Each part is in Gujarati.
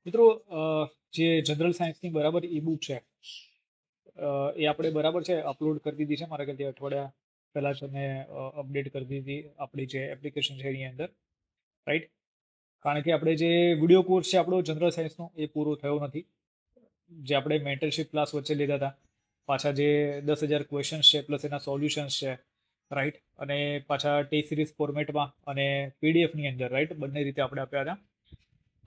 મિત્રો જે જનરલ સાયન્સની બરાબર ઈ બુક છે એ આપણે બરાબર છે અપલોડ કરી દીધી છે મારા ખ્યાલથી અઠવાડિયા પહેલાં જ અમે અપડેટ કરી દીધી આપણી જે એપ્લિકેશન છે એની અંદર, રાઈટ? કારણ કે આપણે જે વિડીયો કોર્સ છે આપણો જનરલ સાયન્સનો એ પૂરો થયો નથી. જે આપણે મેન્ટરશિપ ક્લાસ વચ્ચે લીધા હતા, પાછા જે 10,000 ક્વેશ્ચન્સ છે પ્લસ એના સોલ્યુશન્સ છે, રાઈટ? અને પાછા ટેસ્ટ સિરીઝ ફોર્મેટમાં અને પીડીએફની અંદર, રાઈટ? બંને રીતે આપણે આપ્યા હતા.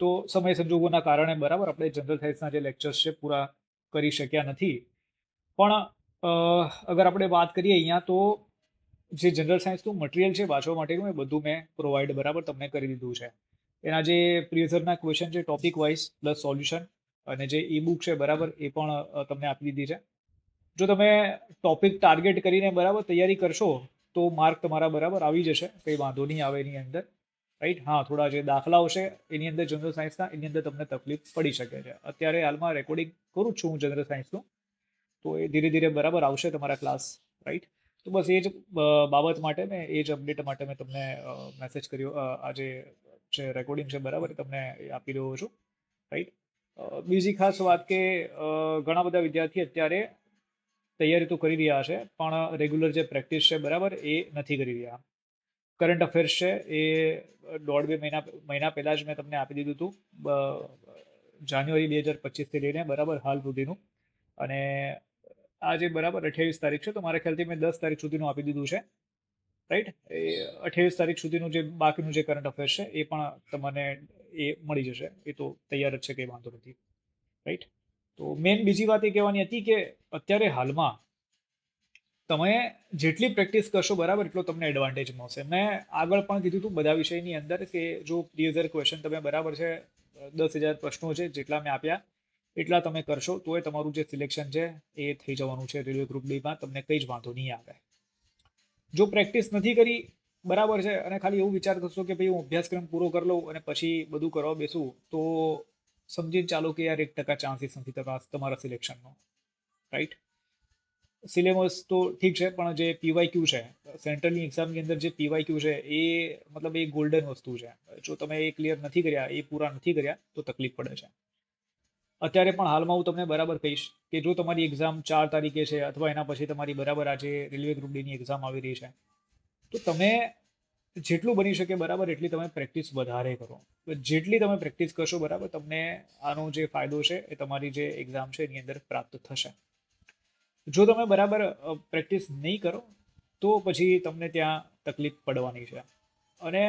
તો સમય સંજોગોના કારણે બરાબર આપણે જનરલ સાયન્સના જે લેક્ચર્સ છે પૂરા કરી શક્યા નથી. પણ અગર આપણે વાત કરીએ અહીંયા તો જે જનરલ સાયન્સનું મટીરિયલ છે વાંચવા માટેનું એ બધું મેં પ્રોવાઈડ બરાબર તમને કરી દીધું છે. એના જે પ્રિવિયસરના ક્વેશ્ચન છે ટોપિક વાઇઝ પ્લસ સોલ્યુશન અને જે ઈ બુક છે બરાબર એ પણ તમને આપી દીધી છે. જો તમે ટોપિક ટાર્ગેટ કરીને બરાબર તૈયારી કરશો તો માર્ક તમારા બરાબર આવી જશે, કંઈ વાંધો નહીં આવે એની અંદર, રાઈટ? હા, થોડા જે દાખલાઓ છે એની અંદર જનરલ સાયન્સના એની અંદર તમને તકલીફ પડી શકે છે. અત્યારે હાલમાં રેકોર્ડિંગ કરું જ છું હું જનરલ સાયન્સનું, તો એ ધીરે ધીરે બરાબર આવશે તમારા ક્લાસ, રાઈટ? તો બસ એ જ બાબત માટે મેં એ જ અપડેટ માટે મેં તમને મેસેજ કર્યો, આજે જે રેકોર્ડિંગ છે બરાબર એ તમને આપી રહ્યો છું, રાઈટ? બીજી ખાસ વાત કે ઘણા બધા વિદ્યાર્થી અત્યારે તૈયારી તો કરી રહ્યા છે પણ રેગ્યુલર જે પ્રેક્ટિસ છે બરાબર એ નથી કરી રહ્યા. કરંટ અફેર્સ છે એ 1.5-2 મહિના પહેલાં જ મેં તમને આપી દીધું હતું, જાન્યુઆરી 2025થી લઈને બરાબર હાલ સુધીનું. અને આજે બરાબર 28 તારીખ છે તો મારા ખ્યાલથી મેં 10 તારીખ સુધીનું આપી દીધું છે, રાઈટ? એ 28 તારીખ સુધીનું જે બાકીનું જે કરંટ અફેર્સ છે એ પણ તમને એ મળી જશે, એ તો તૈયાર જ છે, કંઈ વાંધો નથી, રાઈટ? તો મેઇન બીજી વાત એ કહેવાની હતી કે અત્યારે હાલમાં તમે જેટલી પ્રેક્ટિસ કરશો બરાબર એટલો તમને એડવાન્ટેજ મળશે. મેં આગળ પણ કીધું હતું બધા વિષયની અંદર કે જો પ્રીવિયસ ક્વેશ્ચન તમે બરાબર છે 10,000 પ્રશ્નો છે જેટલા મેં આપ્યા એટલા તમે કરશો તો એ તમારું જે સિલેક્શન છે એ થઈ જવાનું છે રેલવે ગ્રુપ ડીમાં, તમને કંઈ જ વાંધો નહીં આવે. જો પ્રેક્ટિસ નથી કરી બરાબર છે અને ખાલી એવું વિચાર કરશો કે ભાઈ હું અભ્યાસક્રમ પૂરો કરી લઉં અને પછી બધું કરવા બેસું તો સમજીને ચાલો કે યાર 1% ચાન્સીસ નથી તમારા સિલેક્શનનો, રાઈટ? સિલેબસ તો ઠીક છે પણ જે પીવાયક્યુ છે સેન્ટ્રલની એક્ઝામની અંદર જે પીવાયક્યુ છે એ મતલબ એ ગોલ્ડન વસ્તુ છે. જો તમે એ ક્લિયર નથી કર્યા, એ પૂરા નથી કર્યા તો તકલીફ પડે છે. અત્યારે પણ હાલમાં હું તમને બરાબર કહીશ કે જો તમારી એક્ઝામ 4 તારીખે છે અથવા એના પછી તમારી બરાબર આજે રેલવે ગ્રુપ ડીની એક્ઝામ આવી રહી છે તો તમે જેટલું બની શકે બરાબર એટલી તમે પ્રેક્ટિસ વધારે કરો. જેટલી તમે પ્રેક્ટિસ કરશો બરાબર તમને આનો જે ફાયદો છે એ તમારી જે એક્ઝામ છે એની અંદર પ્રાપ્ત થશે. જો તમે બરાબર પ્રેક્ટિસ નહીં કરો તો પછી તમને ત્યાં તકલીફ પડવાની છે. અને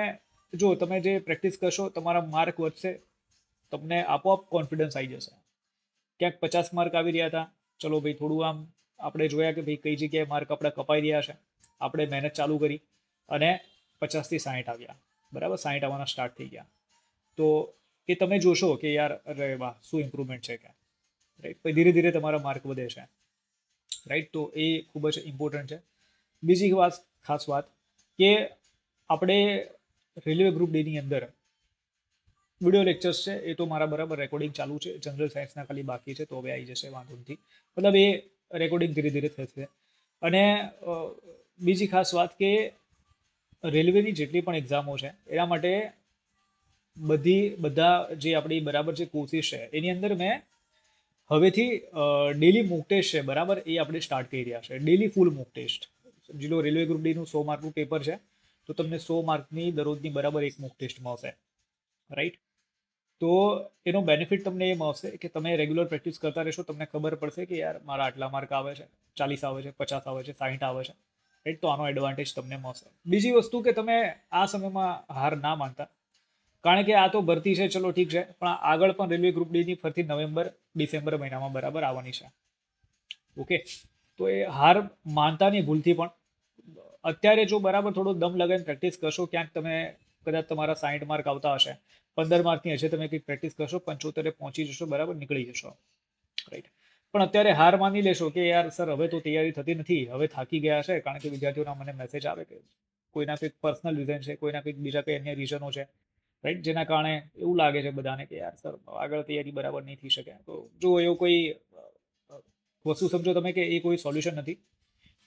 જો તમે જે પ્રેક્ટિસ કરશો તમારા માર્ક વધશે, તમને આપોઆપ કોન્ફિડન્સ આવી જશે. ક્યાંક 50 માર્ક આવી રહ્યા હતા, ચલો ભાઈ થોડું આમ આપણે જોયા કે ભાઈ કઈ જગ્યાએ માર્ક આપણા કપાઈ રહ્યા છે, આપણે મહેનત ચાલુ કરી અને 50થી 60 આવ્યા, બરાબર? 60 આવવાના સ્ટાર્ટ થઈ ગયા તો એ તમે જોશો કે યાર અરે વાહ શું ઇમ્પ્રુવમેન્ટ છે, ક્યાં, રાઈટ? પછી ધીરે ધીરે તમારા માર્ક વધે છે, રાઈટ? તો એ ખૂબ જ ઇમ્પોર્ટન્ટ છે. બીજી વાત, ખાસ વાત કે આપણે રેલવે ગ્રુપ ડીની અંદર વિડીયો લેક્ચર્સ છે એ તો મારા બરાબર રેકોર્ડિંગ ચાલુ છે, જનરલ સાયન્સના ખાલી બાકી છે તો હવે આવી જશે, વાંધો નથી. મતલબ એ રેકોર્ડિંગ ધીરે ધીરે થશે. અને બીજી ખાસ વાત કે રેલવેની જેટલી પણ એક્ઝામો છે એના માટે બધા જે આપણી બરાબર જે કોર્સિસ છે એની અંદર મેં હવેથી ડેલી મોક ટેસ્ટ છે બરાબર એ આપણે સ્ટાર્ટ કરી રહ્યા છે. Daily full mock test. સમજી લો રેલવે ગ્રુપ ડીનું 100 માર્કનું પેપર છે તો તમને 100 માર્કની દરરોજની બરાબર એક મોક ટેસ્ટ મળશે, રાઈટ? તો એનો બેનિફિટ તમને એ મળશે કે તમે રેગ્યુલર પ્રેક્ટિસ કરતા રહેશો, તમને ખબર પડશે કે યાર મારા આટલા માર્ક આવે છે, 40 આવે છે, 50 આવે છે, 60 આવે છે, રાઈટ? તો આનો એડવાન્ટેજ તમને મળશે. બીજી વસ્તુ કે તમે આ સમયમાં હાર ના માનતા, કારણ કે આ તો ભરતી છે, ચલો ઠીક છે, પણ આગળ પણ રેલવે ગ્રુપ ડીની ફરીથી નવેમ્બર ડિસેમ્બર મહિનામાં બરાબર આવવાની છે, ઓકે? તો એ હાર માનતાની ભૂલથી પણ અત્યારે જો બરાબર થોડો દમ લગાવીને પ્રેક્ટિસ કરશો, ક્યાંક તમે કદાચ તમારા 60 માર્ક આવતા હશે, 15 માર્કની હશે, તમે કંઈક પ્રેક્ટિસ કરશો 75 પહોંચી જશો, બરાબર નીકળી જશો, રાઈટ? પણ અત્યારે હાર માની લેશો કે યાર સર હવે તો તૈયારી થતી નથી, હવે થાકી ગયા છે, કારણ કે વિદ્યાર્થીઓના મને મેસેજ આવે કે કોઈના કંઈક પર્સનલ રીઝન છે, કોઈના કંઈક બીજા કંઈ અન્ય રીઝનો છે, રાઈટ? જેના કારણે એવું લાગે છે બધાને કે યાર સર આગળ તૈયારી બરાબર નહીં થઈ શકે. તો જો એવું કોઈ વસ્તુ સમજો તમે કે એ કોઈ સોલ્યુશન નથી.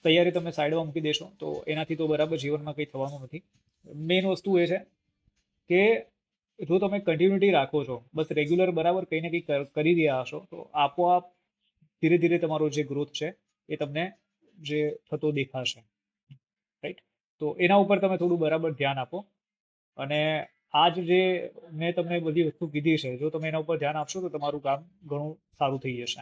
તૈયારી તમે સાઈડમાં મૂકી દેશો તો એનાથી તો બરાબર જીવનમાં કંઈ થવાનું નથી. મેઇન વસ્તુ એ છે કે જો તમે કન્ટિન્યુટી રાખો છો, બસ રેગ્યુલર બરાબર કંઈ ને કંઈ કરી રહ્યા હશો, તો આપોઆપ ધીરે ધીરે તમારો જે ગ્રોથ છે એ તમને જે થતો દેખાશે, રાઈટ? તો એના ઉપર તમે થોડું બરાબર ધ્યાન આપો. અને આજ જે મેં તમને બધી વસ્તુ કીધી છે, જો તમે એના ઉપર ધ્યાન આપશો તો તમારું કામ ઘણું સારું થઈ જશે.